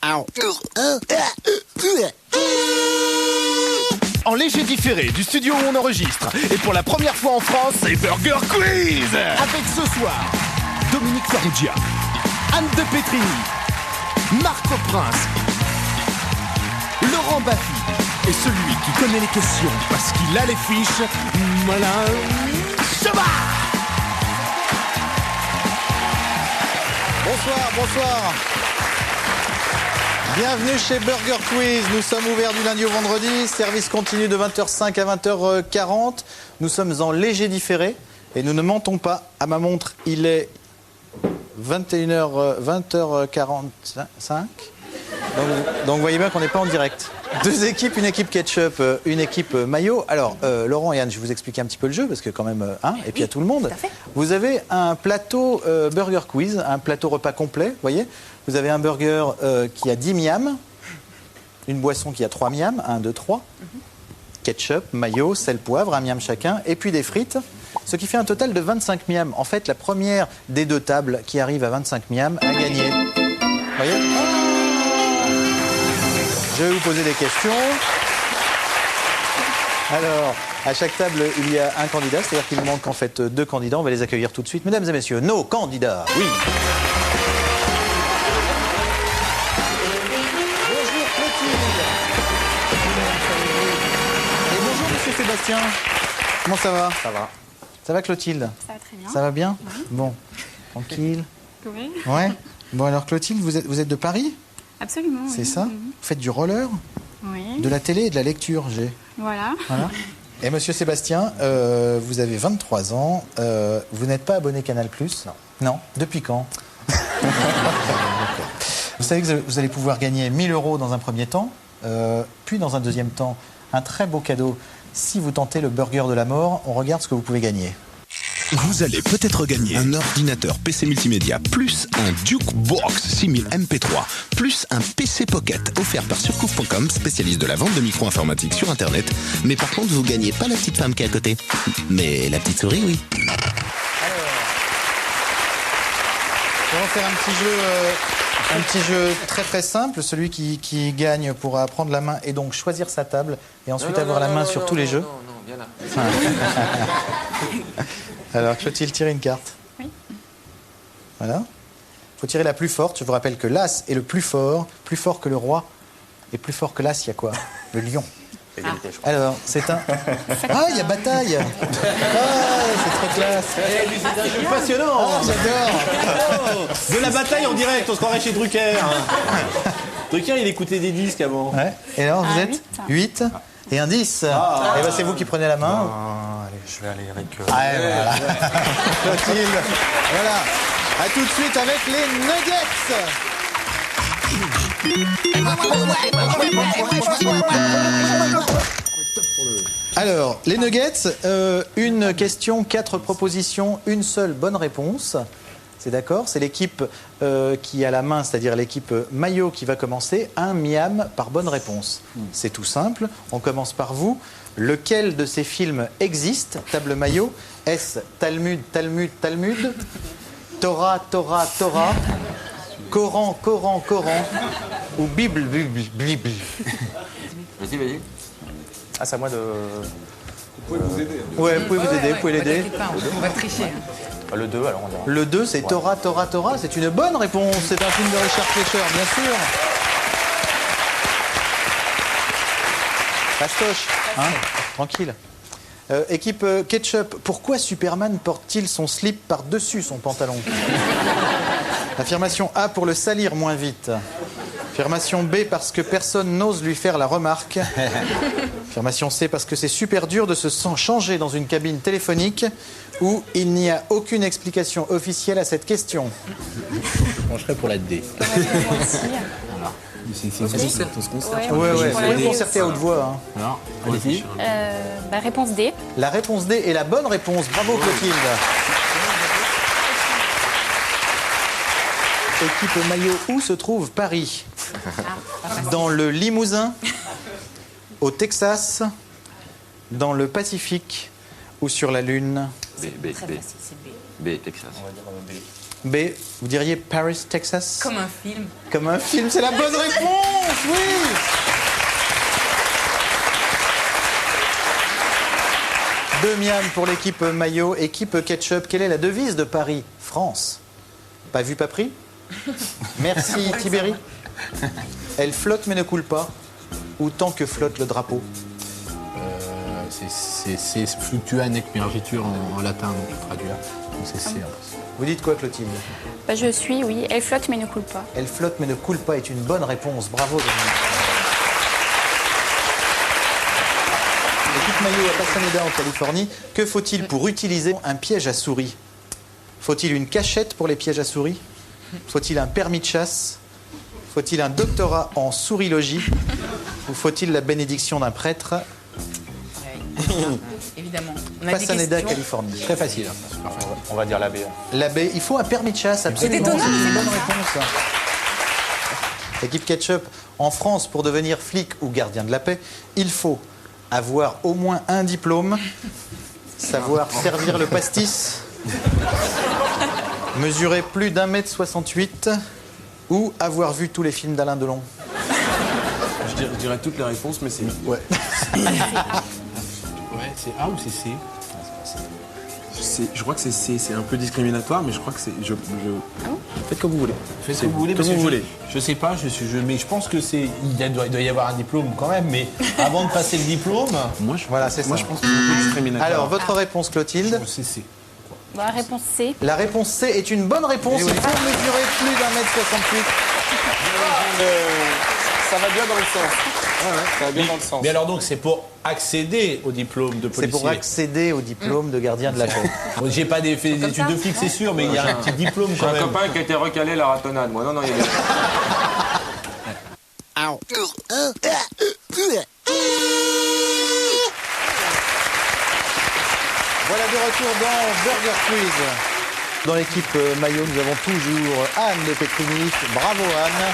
En léger différé du studio où on enregistre. Et pour la première fois en France, c'est Burger Quiz. Avec ce soir, Dominique Farrugia, Anne de Petrini, Marco Prince, Laurent Baffy et celui qui connaît les questions parce qu'il a les fiches, Malin Chabat. Bonsoir. Bienvenue chez Burger Quiz. Nous sommes ouverts du lundi au vendredi. Service continu de 20h05 à 20h40. Nous sommes en léger différé et nous ne mentons pas. À ma montre, il est 20h45. Donc vous voyez bien qu'on n'est pas en direct. Deux équipes, une équipe ketchup, une équipe maillot. Alors, Laurent et Anne, je vais vous expliquer un petit peu le jeu, parce que quand même, et puis à tout le monde. Vous avez un plateau Burger Quiz, un plateau repas complet, vous voyez. Vous avez un burger qui a 10 miams, une boisson qui a 3 miams, 1, 2, 3. Ketchup, maillot, sel, poivre, 1 miam chacun, et puis des frites. Ce qui fait un total de 25 miams. En fait, la première des deux tables qui arrive à 25 miams a gagné. Vous voyez ? Je vais vous poser des questions. Alors, à chaque table, il y a un candidat, c'est-à-dire qu'il manque en fait 2 candidats. On va les accueillir tout de suite. Mesdames et messieurs, nos candidats. Oui. Bonjour Clotilde. Et bonjour Monsieur Sébastien. Comment ça va? Ça va. Ça va Clotilde? Ça va très bien. Ça va bien? Oui. Bon, tranquille. Oui. Ouais. Bon alors Clotilde, vous êtes de Paris? Absolument. C'est oui. ça? Vous faites du roller? Oui. De la télé et de la lecture, j'ai. Voilà. Et Monsieur Sébastien, vous avez 23 ans, vous n'êtes pas abonné Canal+? Non. Non? Depuis quand? Vous savez que vous allez pouvoir gagner 1 000 € dans un premier temps, puis dans un deuxième temps, un très beau cadeau. Si vous tentez le burger de la mort, on regarde ce que vous pouvez gagner. Vous allez peut-être gagner un ordinateur PC multimédia, plus un Jukebox 6000 MP3, plus un PC Pocket offert par Surcouf.com, spécialiste de la vente de micro-informatique sur Internet. Mais par contre, vous gagnez pas la petite femme qui est à côté. Mais la petite souris, oui. On va faire un petit jeu très très simple. Celui qui gagne pourra prendre la main et donc choisir sa table et ensuite avoir la main sur tous les jeux. Non, viens là. Alors, Clotilde, tire une carte. Oui. Voilà. Il faut tirer la plus forte. Je vous rappelle que l'as est le plus fort que le roi. Et plus fort que l'as, il y a quoi? Le lion. Alors, c'est un... Ah, il y a bataille. Ah, c'est trop classe. C'est un jeu passionnant. Ah, j'adore. De la bataille en direct, on se croirait chez Drucker. Drucker, il écoutait des disques avant. Ouais. Et alors, vous Ah, êtes 8 et un 10. Et ben, c'est vous qui prenez la main. Allez, je vais aller avec... Ah, voilà. Clotilde. Voilà. À tout de suite avec les nuggets. Alors, les nuggets, une question, 4 propositions, une seule bonne réponse. C'est d'accord? C'est l'équipe qui a la main, c'est-à-dire l'équipe maillot qui va commencer. 1 miam par bonne réponse. C'est tout simple. On commence par vous. Lequel de ces films existe? Table maillot. Est-ce Talmud, Talmud, Talmud? Torah, Torah, Torah? Coran, Coran, Coran? Ou Bible, Bible, Bible? Vas-y. Ah, c'est à moi de... Vous pouvez vous aider. Ouais, vous pouvez vous aider, vous pouvez l'aider. On va tricher. Le 2, alors on va... Le 2, c'est Torah, Torah, Torah. C'est une bonne réponse. C'est un film de Richard Fleischer, bien sûr. Pastoche, hein? Tranquille. Équipe ketchup, pourquoi Superman porte-t-il son slip par-dessus son pantalon? Affirmation A, pour le salir moins vite. Affirmation B, parce que personne n'ose lui faire la remarque. Affirmation C, parce que c'est super dur de se changer dans une cabine téléphonique. Ou il n'y a aucune explication officielle à cette question. Je pencherais pour la D. Ouais, vous pouvez concerter à haute voix. Hein. Alors, allez-y. Réponse D. La réponse D est la bonne réponse. Bravo Clotilde. Équipe maillot, où se trouve Paris? Dans le Limousin, au Texas, dans le Pacifique ou sur la Lune? B, Texas. B, vous diriez Paris, Texas? Comme un film. Comme un film, c'est la bonne réponse, oui. Deux miam pour l'équipe maillot, équipe ketchup. Quelle est la devise de Paris? France. Pas vu, pas pris? Merci Tibéri. Elle flotte mais ne coule pas. Ou tant que flotte le drapeau? C'est fluctuanek, mais argiture en latin, donc je traduis là. Donc c'est C en plus. Vous dites quoi, Clotilde? Bah, je suis, oui. Elle flotte mais ne coule pas. Elle flotte mais ne coule pas est une bonne réponse. Bravo, Dominique. L'équipe maillot à Pasadena en Californie. Que faut-il pour utiliser un piège à souris? Faut-il une cachette pour les pièges à souris? Faut-il un permis de chasse? Faut-il un doctorat en sourilogie? Ou faut-il la bénédiction d'un prêtre? Évidemment. On a Pasadena, des questions. Californie. Très facile. On va dire la B. La B, il faut un permis de chasse, absolument. C'est étonnant, C'est une mais bonne c'est réponse. L'équipe ketchup, en France, pour devenir flic ou gardien de la paix, il faut avoir au moins un diplôme, savoir servir le pastis, mesurer plus d'1,68 m ou avoir vu tous les films d'Alain Delon. Je dirais toutes les réponses, mais c'est... Ouais. Ouais, c'est A ou c'est C? Je crois que c'est C. C'est un peu discriminatoire, mais je crois que c'est... Faites comme vous voulez. Faites ce que vous voulez, Comme parce que vous voulez. Je sais pas, mais je pense que il doit y avoir un diplôme quand même, mais avant de passer le diplôme, Voilà, c'est ça. Moi, je pense que c'est un peu discriminatoire. Alors, votre réponse, Clotilde? c'est C. Bah, réponse C. La réponse C est une bonne réponse. Il faut mesurer plus d'1,68 m. Ça va bien dans le sens. Ça va bien dans le sens. Mais alors donc c'est pour accéder au diplôme de C'est policier. pour accéder au diplôme de gardien de la paix. Bon, j'ai pas fait des études de flic, c'est sûr, mais il y a un petit diplôme J'ai quand un même. copain qui a été recalé la ratonnade. Moi, non, il y a des... Voilà de retour dans Burger Quiz. Dans l'équipe maillot, nous avons toujours Anne de Petrini. Bravo Anne.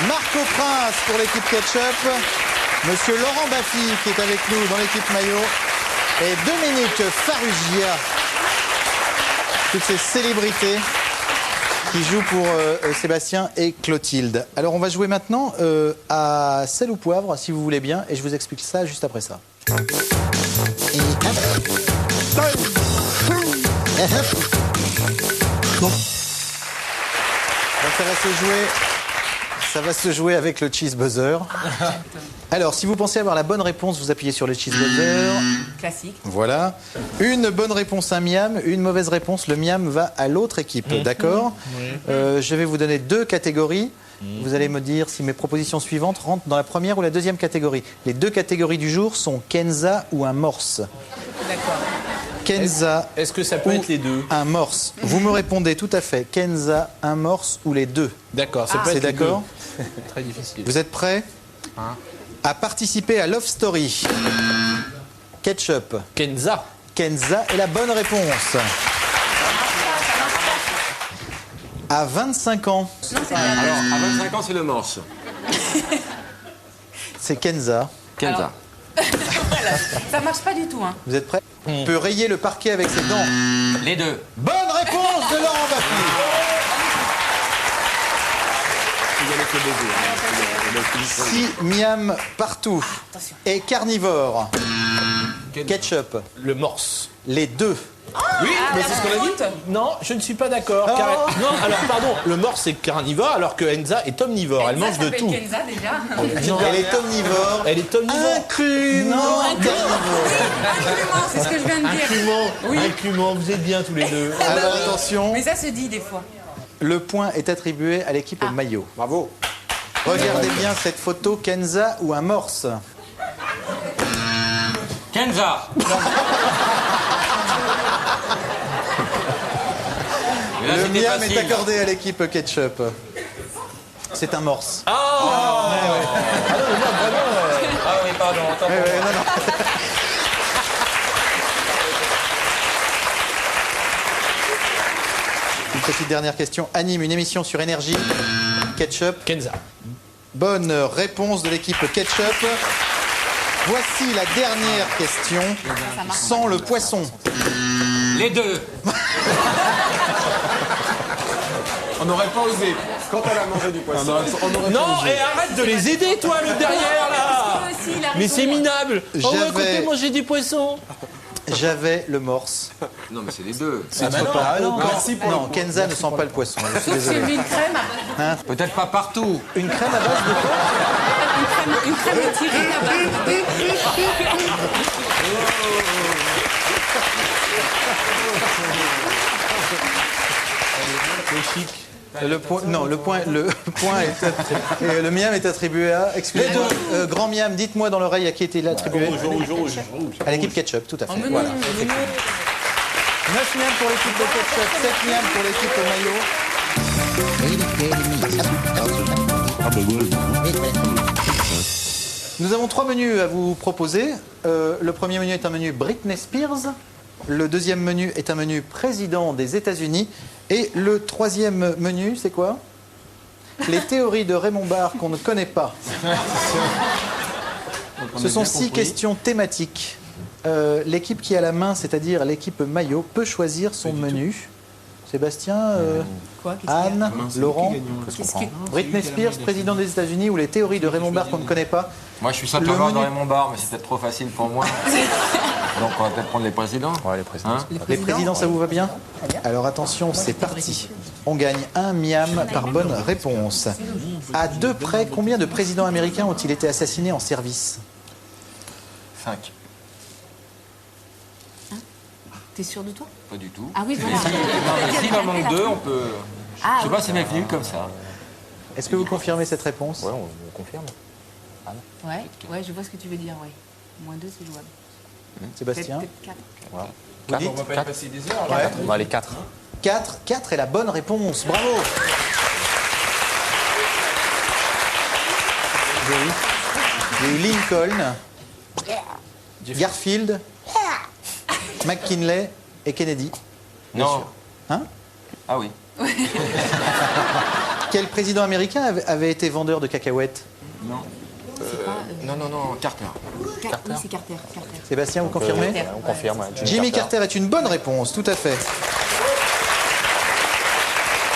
Marco Prince pour l'équipe ketchup. Monsieur Laurent Baffy qui est avec nous dans l'équipe maillot. Et Dominique Farrugia. Toutes ces célébrités qui jouent pour Sébastien et Clotilde. Alors on va jouer maintenant à sel ou poivre, si vous voulez bien. Et je vous explique ça juste après ça. Donc, ça va se jouer avec le cheese buzzer. Alors, si vous pensez avoir la bonne réponse, vous appuyez sur le cheese buzzer. Classique. Voilà. Une bonne réponse, un miam. Une mauvaise réponse, le miam va à l'autre équipe. D'accord? Je vais vous donner deux catégories. Vous allez me dire si mes propositions suivantes rentrent dans la première ou la deuxième catégorie. Les deux catégories du jour sont Kenza ou un morse. D'accord. Kenza Est-ce que ça peut ou être les deux? un morse. Vous me répondez tout à fait. Kenza, un morse ou les deux. D'accord, ça peut C'est être les d'accord? deux. Très difficile. Vous êtes prêts à participer à Love Story? Ketchup. Kenza. Kenza est la bonne réponse. À 25 ans, Alors, à 25 ans, c'est le morse. c'est Kenza. Kenza. Ça marche pas du tout, hein. Vous êtes prêts? On peut rayer le parquet avec ses dents. Les deux. Bonne réponse de Laurent Baffy. Si miam partout et carnivore, ketchup, Le morse. les deux. Oui, mais c'est ce qu'on a dit. Non, je ne suis pas d'accord. car- Non, alors pardon, le morse c'est carnivore alors que Enza est omnivore. Elle mange de s'appelle tout. Kenza déjà. Non, Elle est omnivore. elle est omnivore. Incluant carnivore. Inclument, c'est ce que je viens de dire. Inclument, Oui. inclument, vous êtes bien tous les deux. Alors attention, Mais ça se dit des fois. le point est attribué à l'équipe maillot. Bravo. Regardez bien cette photo, Kenza ou un morse. Kenza. Et là, Le c'était miam facile. est accordé à l'équipe ketchup. C'est un morse. Ah oui, pardon. Attends. Ouais, non. Une petite dernière question. Anime une émission sur énergie. Ketchup. Kenza. Bonne réponse de l'équipe ketchup. Voici la dernière question. Sans le poisson. Les deux. On n'aurait pas osé. Quand elle a mangé du poisson, on aurait Non, pas osé. et arrête de les aider, toi, le derrière, là. Moi aussi, il a Mais raison. c'est minable. Oh ouais, J'avais- écoutez, manger du poisson. J'avais le morse. Non, mais c'est les deux. Ah bah non, ah non. Merci pour Non, Kenza ne sent pas le poisson. Je suis J'ai désolé. vu une crème, Peut-être pas partout. Une crème à base de quoi? une crème de tirine à base. C'est chic. Le point est le miam est attribué à. Excusez-moi, grand miam, dites-moi dans l'oreille à qui était attribué. Rouge. À l'équipe ketchup, tout à fait. Oh, mais Voilà. non, 9 miam pour l'équipe de ketchup, 7 miam pour l'équipe maillot. Nous avons 3 menus à vous proposer. Le premier menu est un menu Britney Spears. Le deuxième menu est un menu président des États-Unis. Et le troisième menu, c'est quoi? Les théories de Raymond Barre qu'on ne connaît pas. Ce sont 6 questions thématiques. L'équipe qui a la main, c'est-à-dire l'équipe maillot, peut choisir son menu. Sébastien, Quoi? Qu'est-ce qu'il y a Anne, Laurent, Qu'est-ce que- Britney Spears, président des États-Unis, ou les théories de Raymond Barre qu'on ne connaît pas. Moi, je suis Le simplement menu- dans Raymond Barre, mais c'est peut-être trop facile pour moi. Donc, on va peut-être prendre les présidents. Ouais, les présidents. Les présidents, ça vous va bien? Alors attention, c'est parti. On gagne 1 miam par bonne réponse. À 2 près, combien de présidents américains ont-ils été assassinés en service? 5. T'es sûr de toi? Pas du tout. Ah oui, voilà. Non, mais s'il en manque 2, on peut. Ah, Je sais pas si m'est venu comme ça. Est-ce que vous confirmez cette réponse? on confirme. Ouais, je vois ce que tu veux dire, ouais. Moins 2, c'est jouable. Sébastien? Peut-être 4. Vous dites? On va pas y passer des heures. Ouais. On va aller 4. 4 est la bonne réponse. Bravo. Il y a eu Lincoln, Garfield, McKinley et Kennedy. Non. Hein? Ah oui. Quel président américain avait été vendeur de cacahuètes? Non. C'est pas. Non, Carter. Oui, c'est Carter. Sébastien, vous confirmez? Carter. On confirme. Jimmy Carter est une bonne réponse, tout à fait.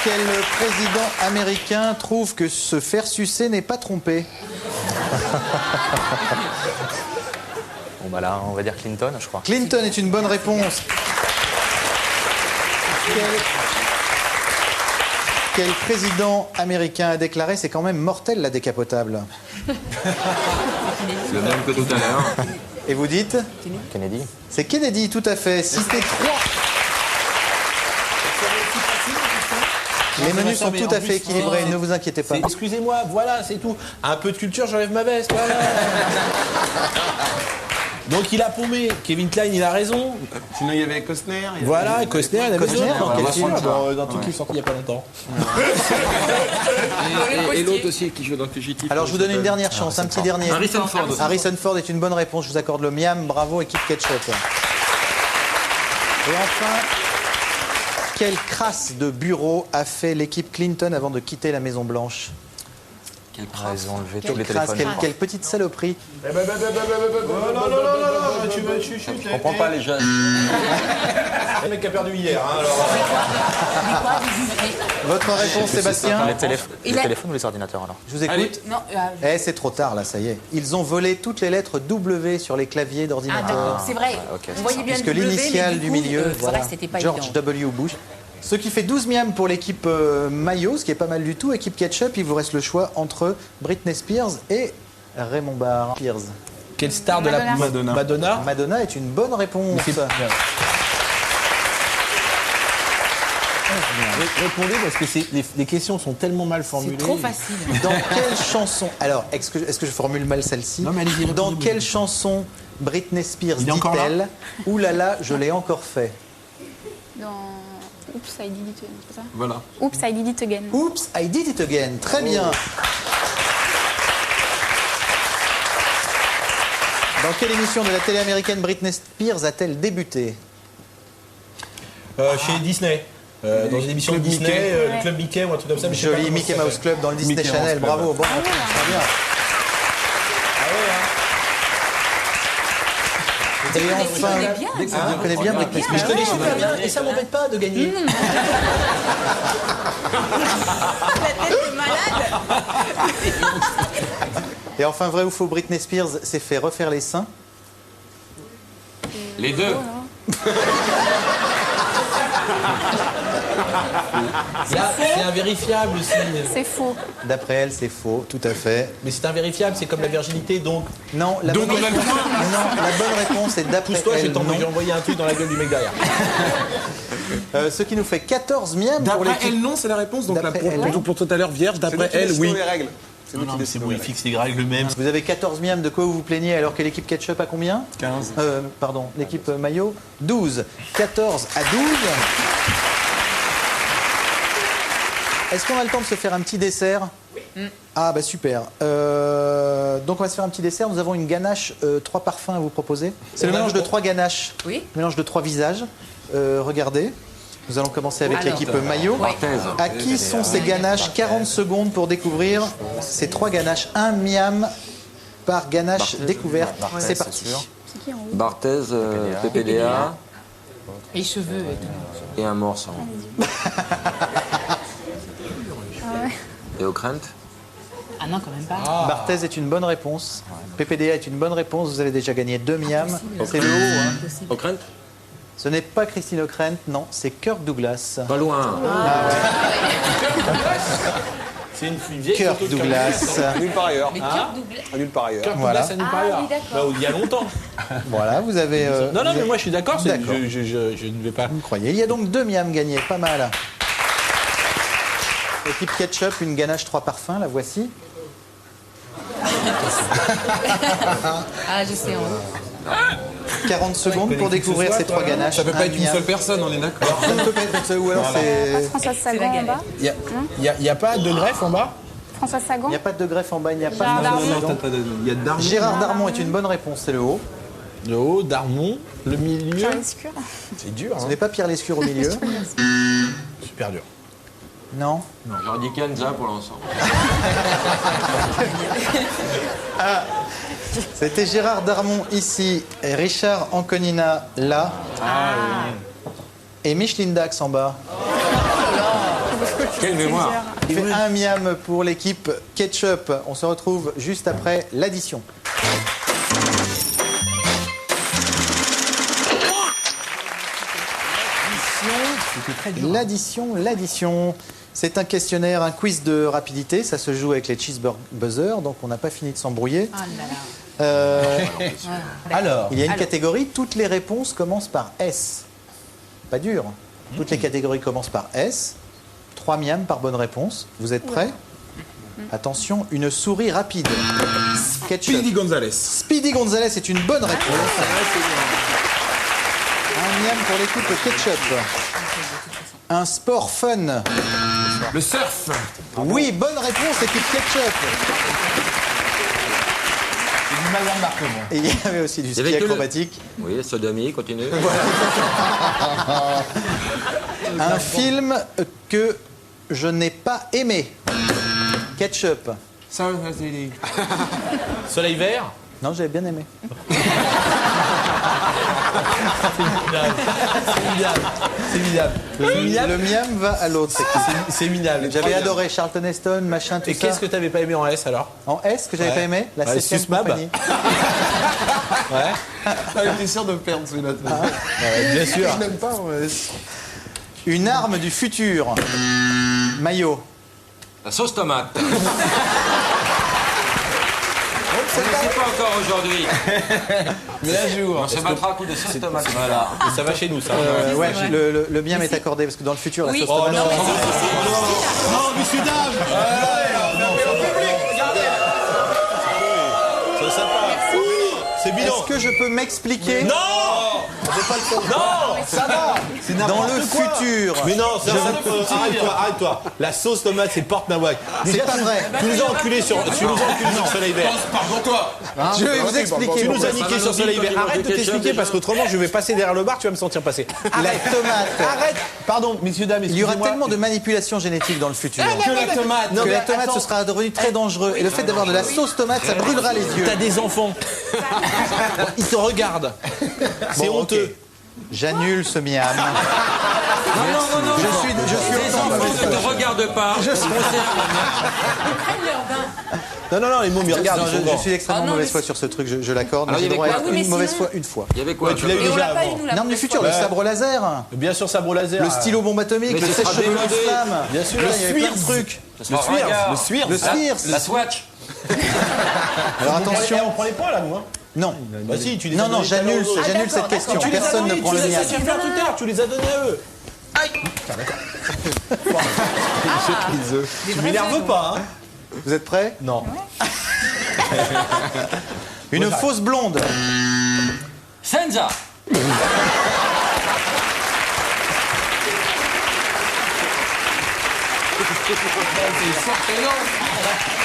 Quel président américain trouve que se faire sucer n'est pas trompé? Bon bah là, on va dire Clinton, je crois. Clinton est une bonne réponse. Quel président américain a déclaré c'est quand même mortel la décapotable? C'est le même que tout à l'heure. Et vous dites? Kennedy. C'est Kennedy, tout à fait. Citez 3. Les menus sont tout à fait équilibrés, ne vous inquiétez pas. Excusez-moi, voilà, c'est tout. Un peu de culture, j'enlève ma veste, voilà. Donc il a paumé. Kevin Klein, il a raison. Sinon, il y avait Costner. il y avait- Voilà, Costner, il a Costner, raison. Dans quel ouais, film? ouais. Dans un truc qui est sorti il n'y a pas longtemps. Et l'autre aussi qui joue dans Fugitif. Alors je vous donne une dernière chance, un petit dernier. Harrison Ford. Harrison Ford est une bonne réponse, je vous accorde le miam, bravo équipe ketchup. Et enfin, quelle crasse de bureau a fait l'équipe Clinton avant de quitter la Maison Blanche? Quel Ah, ils ont enlevé tous les Crasse, téléphones. quelle petite saloperie. Je comprends pas les jeunes. Le mec a perdu hier, hein, alors. Votre réponse Sébastien? Les téléphones ou les ordinateurs alors? Je vous écoute. Non, C'est trop tard là, ça y est. Ils ont volé toutes les lettres W sur les claviers ah, d'ordinateur. d'accord, c'est vrai. ok, On voyait bien Puisque le W, l'initiale mais du coup, milieu, c'est voilà, vrai, c'était pas George évident. W. Bush. Ce qui fait 12 miams pour l'équipe maillot, ce qui est pas mal du tout. Équipe ketchup, il vous reste le choix entre Britney Spears et Raymond Barre. Spears. Quelle star de la Madonna. Madonna. Madonna est une bonne réponse. Répondez parce que les questions sont tellement mal formulées. C'est trop facile. Dans quelle chanson... Alors, est-ce que je formule mal celle-ci? Non, mais allez-y, Dans répondez-moi. quelle chanson Britney Spears Il est encore là dit-elle « Ouh là là, je l'ai encore fait Dans Oops, I did it again, c'est ça? Voilà. Oops, I did it again. ». Oops, I did it again. Très bien. Dans quelle émission de la télé américaine Britney Spears a-t-elle débuté? Chez Disney. Dans une émission de Club Disney, Mickey. le Club Mickey ou un truc comme ça. Mais je sais pas Joli comment Mickey ça Mouse s'appelle. Club dans le Disney Mickey Mouse Channel. Club. Bravo, bon, très bien. Et enfin, bien. on connaît bien Britney Spears. Je connais super bien et ça m'embête pas de gagner. La tête est malade. Et enfin, vrai ou faux, Britney Spears s'est fait refaire les seins. Les deux. C'est invérifiable aussi. C'est faux. D'après elle, c'est faux, tout à fait. Mais c'est invérifiable, c'est comme la virginité, donc. Non, la bonne réponse, non, la bonne réponse est d'après Pousse-toi, je elle. vais non. envoyer un truc dans la gueule du mec derrière. Ce qui nous fait 14 miams pour D'après l'équipe. elle, non, c'est la réponse. Donc là, D'après elle, pour tout à l'heure, vierge, d'après elle, oui. les règles. C'est nous qui C'est décidons bon, les il règles. fixe les règles lui-même. Vous avez 14 miams, de quoi vous vous plaignez alors que l'équipe ketchup a combien 15. Pardon, l'équipe maillot 12. 14 à 12. Est-ce qu'on a le temps de se faire un petit dessert? Ah bah super. Donc on va se faire un petit dessert. Nous avons une ganache 3 parfums à vous proposer. C'est le mélange de 3 ganaches. Oui. Mélange de 3 visages. Regardez. Nous allons commencer avec Alors. l'équipe maillot. Barthez. À qui sont ces ganaches? 40 secondes pour découvrir ces 3 ganaches. 1 miam par ganache découverte. C'est parti. C'est qui en haut? Barthez, PPDA Les cheveux et tout. et un morceau. Et au crainte. Ah non, quand même pas. Barthez est une bonne réponse. PPDA est une bonne réponse. Vous avez déjà gagné 2 miams. C'est le haut. Hein. Au crainte. Ce n'est pas Christine O'Krent, non, c'est Kirk Douglas. Pas loin. C'est une vieille Kirk photo de Douglas. Nulle part ailleurs. Mais Kirk Douglas. Nulle part ailleurs. Kirk Voilà. Douglas, ça nous Ah, parle. oui, d'accord. Bah, il y a longtemps. Voilà, vous avez. Non, non, vous mais moi je suis d'accord. D'accord. Je ne vais pas. Vous croyez. Il y a donc 2 miams gagnés, pas mal. Équipe ketchup, une ganache 3 parfums, la voici. Ah, je sais. 40 secondes pour découvrir ces 3 ganaches. Ça peut Un pas être une miam. seule personne, on est d'accord. Ça ne peut pas être ou alors c'est. Françoise la Sagan en galère. bas. Il n'y a pas de greffe en bas? Françoise Sagan. Il n'y a pas de greffe en bas, il n'y a pas Gérard de. Darmon. Il y a Darmon. Gérard Darmon est une bonne réponse, c'est le haut. Le haut, Darmon, le milieu. Pierre Lescure. C'est dur, Ce hein. n'est pas Pierre Lescure au milieu. Super dur. Non. J'aurais dit Kenza pour l'ensemble. C'était Gérard Darmon ici, et Richard Anconina là. Et Micheline Dax en bas. Quelle mémoire. Il fait 1 miam pour l'équipe ketchup. On se retrouve juste après l'addition. L'addition. C'est un questionnaire, un quiz de rapidité. Ça se joue avec les cheeseburger buzzer, donc on n'a pas fini de s'embrouiller. Ah là là. Alors, Il y a une catégorie, toutes les réponses commencent par S. Pas dur. Toutes les catégories commencent par S. 3 miams par bonne réponse. Vous êtes prêts? Attention, une souris rapide. Ketchup. Speedy Gonzalez. Speedy Gonzalez est une bonne réponse. Un miam pour l'équipe ketchup. Un sport fun. Le surf. Oui, bonne réponse, équipe ketchup. c'est du mal d'embarquement. Et il y avait aussi du ski avait que le- acrobatique. Oui, sodomie, continue. Un film que je n'ai pas aimé. Ketchup. Ça, c'est... Soleil vert. Non, j'avais bien aimé. C'est minable. Le miam va à l'autre. C'est minable. J'avais adoré Charlton Heston, machin, tout Et ça. qu'est-ce que t'avais pas aimé en S alors? En S, que j'avais Ouais. pas aimé, la Ouais, 7e Susmab. compagnie. Ouais. J'étais sûr de perdre celui-là. Bien sûr. Je n'aime pas, ouais. Une arme du futur. Maillot. La sauce tomate. On ne sait pas encore aujourd'hui. Mais un jour. On se battra à coup de sauce tomate. Voilà. Et ça va chez nous, ça. Ouais, le bien m'est accordé parce que dans le futur, la Oui. sauce Oh, tomate. non, mais Non, messieurs, dames. C'est sympa. C'est bilan. Est-ce que je peux m'expliquer? Non. Non, ça va. Dans le futur. Mais non, arrête-toi. La sauce tomate, c'est porte nawak. C'est pas vrai. Tu nous as enculés sur Soleil Vert. Pardon-toi. Je vais vous expliquer. Tu nous as pourquoi. niqué sur Soleil Vert. Arrête de t'expliquer parce qu'autrement je vais passer derrière le bar, tu vas me sentir passer. La tomate. Arrête. Pardon, messieurs, dames, Il y aura excusez-moi. tellement de manipulation génétique dans le futur. Que la tomate. Que la tomate, ce sera devenu très dangereux. Et le fait d'avoir de la sauce tomate, ça brûlera les yeux. T'as des enfants. Ils te regardent. C'est Bon, honteux. ok. J'annule ce miam. Non. Je suis Les autant de mauvaise enfants ne foi. te regardent pas. Ils prennent leur bain. Non, les mômes, ils regardent. Non, ils sont je grands. suis extrêmement Ah non, mauvaise mais foi sur ce truc, je l'accorde. Alors, Mais j'ai il y droit avait à quoi une Oui, mais mauvaise sinon- foi une fois. Il y avait quoi Ouais, tu l'as eu Et on déjà l'a pas eu, avant. nous, la L'arme du première futur, fois. le sabre laser, Bien sûr, sabre laser. le stylo bombe atomique, Mais le ce sera sèche-cheveux démodé. flamme. Bien sûr, Là, le il y avait plein de Swirz. trucs. Ce sera ringard. Le Swirz. Le Swirz. La Swatch. Alors On attention. prend les points là, nous. Hein. Non. Bah si, tu les Non, as non, donnés tout à l'heure j'annule aux autres. j'annule d'accord, cette question. d'accord. Tu les as Personne ne donnés, prend tu le les mien. as fait faire tout à l'heure, tu les as donnés à eux. Des Tu vrais m'énerves œufs, pas, hein. Vous êtes prêts? Non. Une fausse blonde. Senza.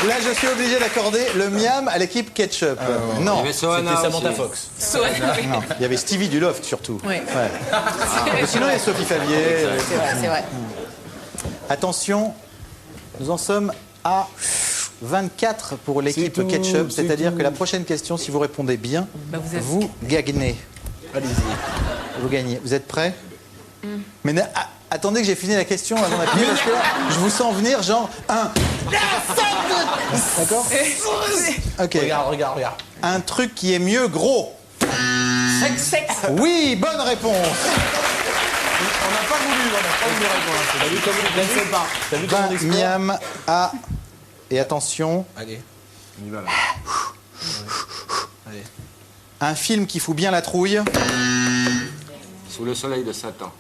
Là, je suis obligé d'accorder le miam à l'équipe ketchup. Il y Non. avait Sohana C'était Samantha aussi. Fox. Non. Il y avait Stevie du Loft surtout. Oui. Ouais. Mais sinon, il y a Sophie Favier. C'est vrai. Attention, nous en sommes à 24 pour l'équipe C'est tout, ketchup. c'est C'est-à-dire tout. que la prochaine question, si vous répondez bien, Bah, vous êtes- vous gagnez. Allez-y. Vous gagnez. Vous êtes prêts? Mais attendez que j'ai fini la question avant d'appuyer parce que là, je vous sens venir genre un. D'accord? Ok. Regarde. Un truc qui est mieux gros. Sexe. Oui, bonne réponse. On n'a pas voulu répondre. T'as vu comment T'as vu comment on explore? Miam A. Et attention, Allez. On y va là. Allez. un film qui fout bien la trouille. Sous le soleil de Satan.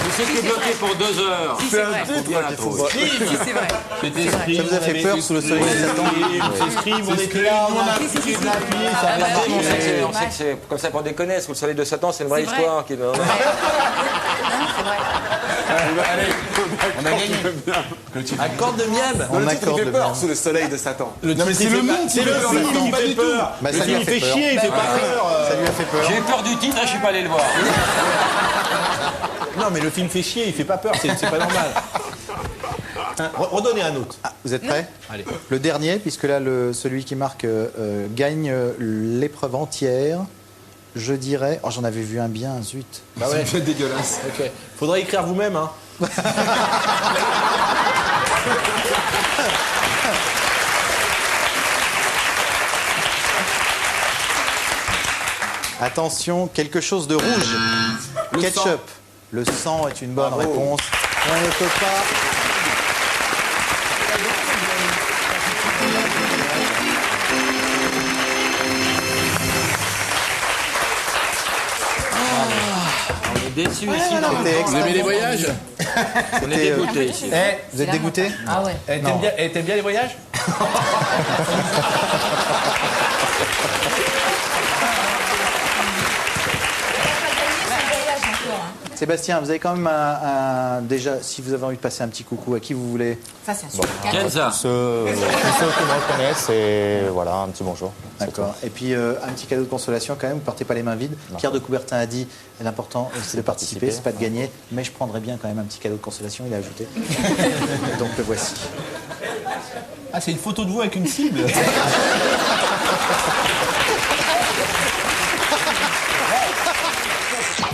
Vous étiez bloqué pour 2 heures. C'est vrai. Faut bien la trouver. C'est vrai. C'était vrai. Ça vous a fait peur sous le soleil de Satan? C'est Scream, on était là, on a appuyé, ça a Ah, bah, regardé, oui, on On sait que s'est- c'est- on sait que c'est comme ça pour déconner. Sous le soleil de Satan, c'est une vraie C'est vrai. histoire. Qui... Non, c'est vrai. On a gagné. Accord de miam. On accorde le miam. Sous le soleil de Satan. Le Non, mais titre, c'est il le fait nom pas- qui C'est fait le peur, film le qui film, pas fait du peur. Bah, Le ça lui film, a il fait fait peur. chier, il fait pas peur. Ça lui a fait peur. J'ai eu peur du titre, je suis pas allé le voir. Non, mais le film fait chier, il fait pas peur, c'est pas normal. Hein, redonnez un autre. Ah, vous êtes prêts? Allez. Le dernier, puisque là, celui qui marque gagne l'épreuve entière. Je dirais. Oh, j'en avais vu un bien, zut. Bah ouais. C'est dégueulasse. Ok. Faudrait écrire vous-même, hein. Attention, quelque chose de rouge. Ketchup. Le sang est une bonne réponse. On ne peut pas. On est déçus ici. C'était Vous aimez les voyages? On est dégoûtés ici. Vous êtes dégoûté? Ah ouais. T'aimes bien les voyages? Sébastien, vous avez quand même déjà, si vous avez envie de passer un petit coucou, à qui vous voulez? Ça, c'est un super cadeau. Kenza. Tous ceux qui me reconnaissent, et voilà, un petit bonjour. C'est D'accord. Et puis un petit cadeau de consolation quand même, vous partez pas les mains vides. Pierre de Coubertin a dit l'important c'est de participer, c'est pas de gagner, mais je prendrais bien quand même un petit cadeau de consolation, il a ajouté. Donc le voici. Ah, c'est une photo de vous avec une cible.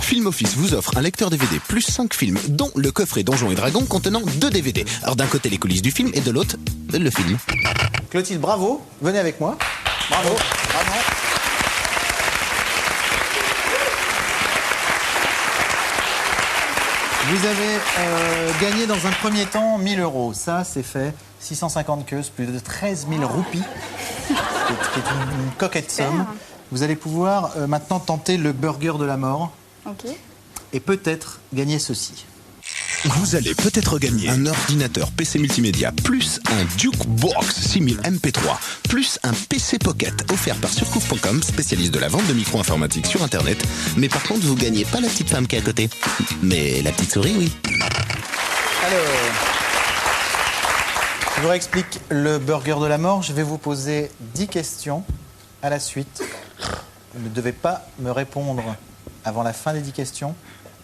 Film Office vous offre un lecteur DVD plus 5 films, dont le coffret Donjons et Dragons contenant 2 DVD. Alors d'un côté les coulisses du film et de l'autre le film. Clotilde, bravo, venez avec moi. Bravo, bravo. Vous avez gagné dans un premier temps 1000 €. Ça, c'est fait. 650 queues, plus de 13 000 roupies, qui est une coquette somme. Vous allez pouvoir maintenant tenter le burger de la mort Ok. et peut-être gagner ceci. Vous allez peut-être gagner un ordinateur PC multimédia plus un Duke Box 6000 MP3 plus un PC Pocket offert par surcouf.com, spécialiste de la vente de micro-informatique sur Internet. Mais par contre, vous gagnez pas la petite femme qui est à côté. Mais la petite souris, oui. Alors, je vous réexplique le burger de la mort. Je vais vous poser 10 questions à la suite. Vous ne devez pas me répondre avant la fin des 10 questions.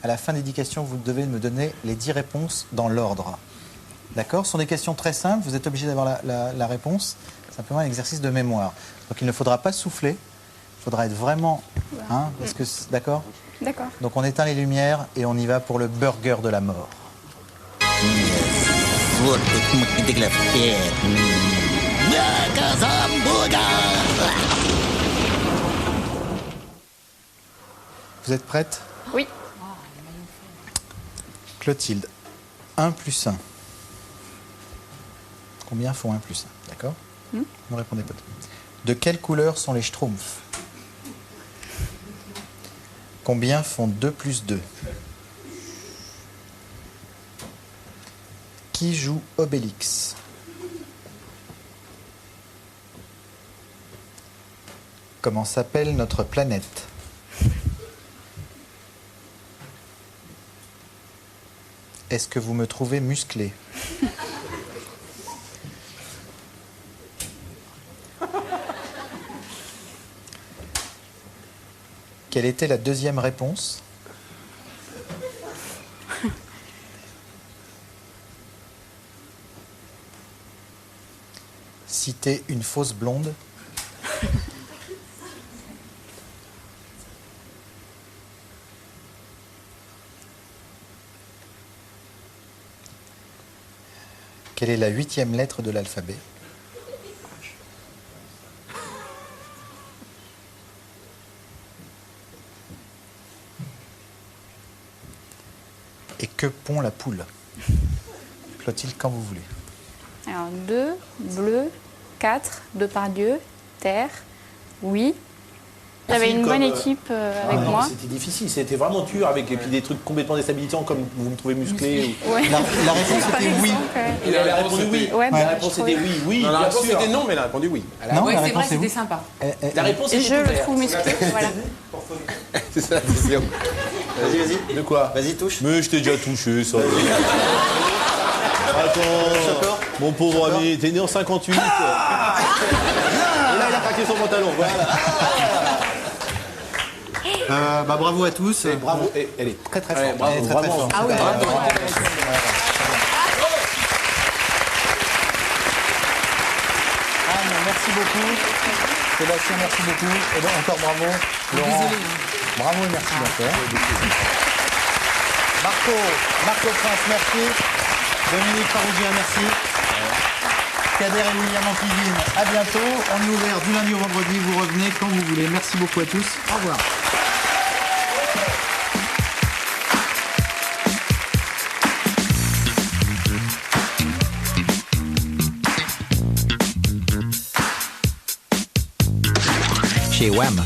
À la fin des 10 questions, vous devez me donner les 10 réponses dans l'ordre. D'accord? Ce sont des questions très simples, vous êtes obligé d'avoir la réponse. Simplement un exercice de mémoire. Donc il ne faudra pas souffler, il faudra être vraiment... Hein, parce que, d'accord? D'accord. Donc on éteint les lumières et on y va pour le burger de la mort. Vous êtes prête? Oui. Clotilde, 1 plus 1. Combien font 1 plus 1? D'accord? Ne répondez pas. De quelle couleur sont les schtroumpfs? Combien font 2 plus 2? Qui joue Obélix? Comment s'appelle notre planète? Est-ce que vous me trouvez musclé? Quelle était la deuxième réponse? Citer une fausse blonde. Quelle est la 8e lettre de l'alphabet? Et que pond la poule? Clotilde, quand vous voulez. Alors 2, bleu, 4, Depardieu, terre, oui. J'avais une bonne équipe avec moi. C'était difficile, c'était vraiment dur avec et puis des trucs complètement déstabilisants comme vous me trouvez musclé. Ouais. La réponse Par était oui. exemple, Il a répondu oui. Ouais, La bah, réponse je était trouvais- oui, oui, Non, la bien réponse sûr. était non, mais elle a répondu oui. Non, Ouais, la c'est vrai, réponse est c'était oui. sympa. La réponse Et était je le claire. trouve musclé, voilà. C'est ça la question. Vas-y, vas-y. De quoi? Vas-y, touche. Mais je t'ai déjà touché, ça. Attends, mon pauvre ami, t'es né en 58. Et là, il a craqué son pantalon, voilà. Bah, bravo à tous. Bravo, elle est très très forte. Elle est très, très Vraiment. forte. Ah oui, Bravo. bravo. Anne, merci beaucoup. Sébastien, merci beaucoup. Et donc, encore bravo. Laurent, Désolé. bravo et merci encore. Marco Prince, merci. Dominique Parougien, merci. Kader et William Ampivine, à bientôt. On est ouvert du lundi au vendredi. Vous revenez quand vous voulez. Merci beaucoup à tous. Au revoir. Chez WAM,